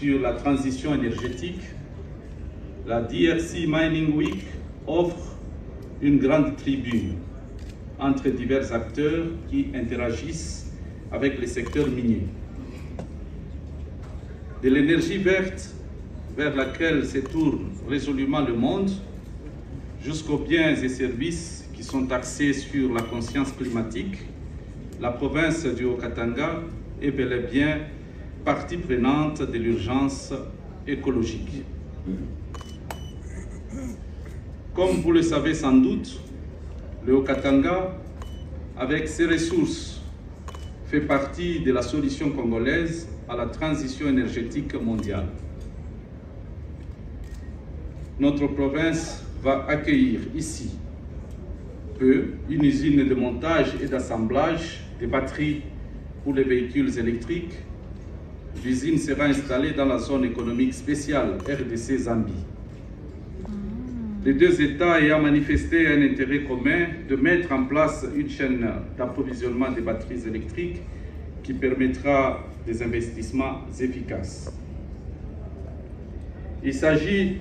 sur la transition énergétique, la DRC Mining Week offre une grande tribune entre divers acteurs qui interagissent avec les secteurs miniers. De l'énergie verte vers laquelle se tourne résolument le monde, jusqu'aux biens et services qui sont axés sur la conscience climatique, la province du Haut-Katanga est bel et bien partie prenante de l'urgence écologique. Comme vous le savez sans doute, le Haut-Katanga, avec ses ressources, fait partie de la solution congolaise à la transition énergétique mondiale. Notre province va accueillir ici une usine de montage et d'assemblage des batteries pour les véhicules électriques. L'usine sera installée dans la zone économique spéciale RDC-Zambie. Les deux États ayant manifesté un intérêt commun de mettre en place une chaîne d'approvisionnement des batteries électriques qui permettra des investissements efficaces. Il s'agit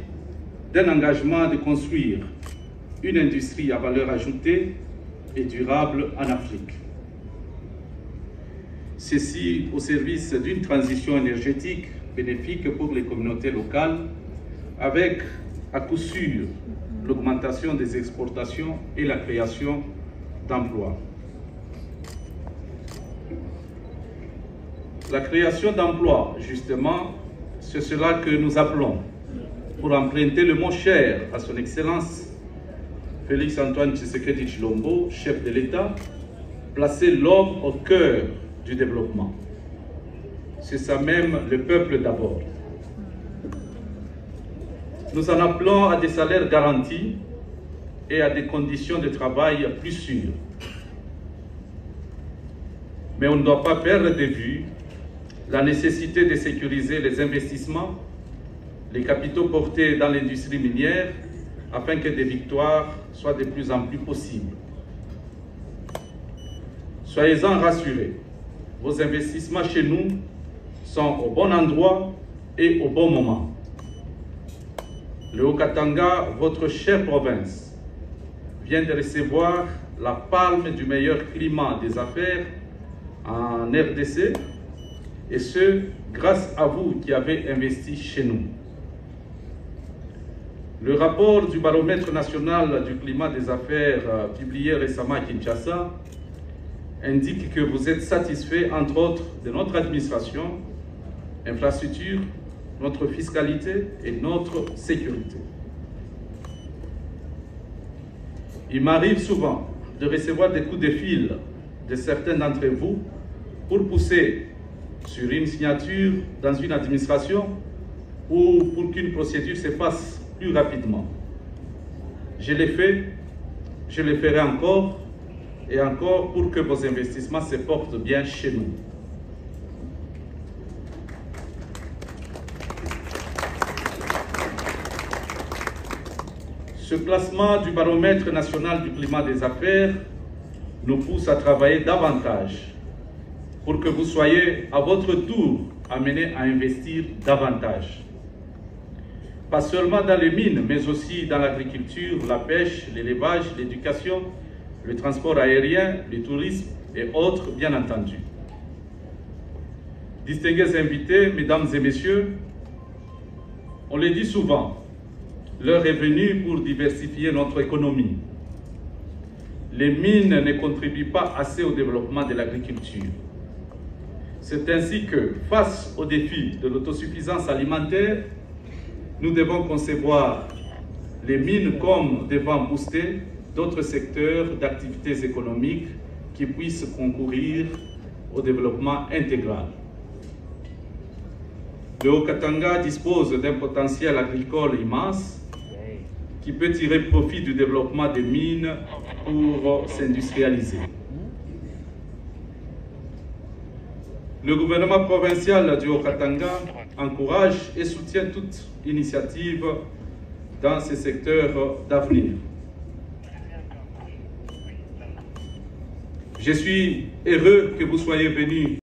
d'un engagement de construire une industrie à valeur ajoutée et durable en Afrique. Ceci au service d'une transition énergétique bénéfique pour les communautés locales, avec à coup sûr l'augmentation des exportations et la création d'emplois. La création d'emplois, justement, c'est cela que nous appelons, pour emprunter le mot cher à son Excellence Félix Antoine Tshisekedi Tshilombo, chef de l'État, placer l'homme au cœur du développement. C'est ça même, le peuple d'abord. Nous en appelons à des salaires garantis et à des conditions de travail plus sûres. Mais on ne doit pas perdre de vue la nécessité de sécuriser les investissements, les capitaux portés dans l'industrie minière, afin que des victoires soient de plus en plus possibles. Soyez-en rassurés, vos investissements chez nous sont au bon endroit et au bon moment. Le Haut-Katanga, votre chère province, vient de recevoir la palme du meilleur climat des affaires en RDC, et ce, grâce à vous qui avez investi chez nous. Le rapport du baromètre national du climat des affaires publié récemment à Kinshasa indique que vous êtes satisfait, entre autres, de notre administration, infrastructure, notre fiscalité et notre sécurité. Il m'arrive souvent de recevoir des coups de fil de certains d'entre vous pour pousser sur une signature dans une administration ou pour qu'une procédure se passe plus rapidement. Je l'ai fait, je le ferai encore et encore pour que vos investissements se portent bien chez nous. Ce classement du baromètre national du climat des affaires nous pousse à travailler davantage pour que vous soyez à votre tour amenés à investir davantage. Pas seulement dans les mines, mais aussi dans l'agriculture, la pêche, l'élevage, l'éducation, le transport aérien, le tourisme et autres, bien entendu. Distingués invités, mesdames et messieurs, on le dit souvent, l'heure est venue pour diversifier notre économie. Les mines ne contribuent pas assez au développement de l'agriculture. C'est ainsi que, face aux défis de l'autosuffisance alimentaire, nous devons concevoir les mines comme devant booster d'autres secteurs d'activités économiques qui puissent concourir au développement intégral. Le Haut-Katanga dispose d'un potentiel agricole immense qui peut tirer profit du développement des mines pour s'industrialiser. Le gouvernement provincial du Haut-Katanga encourage et soutient toute initiative dans ces secteurs d'avenir. Je suis heureux que vous soyez venus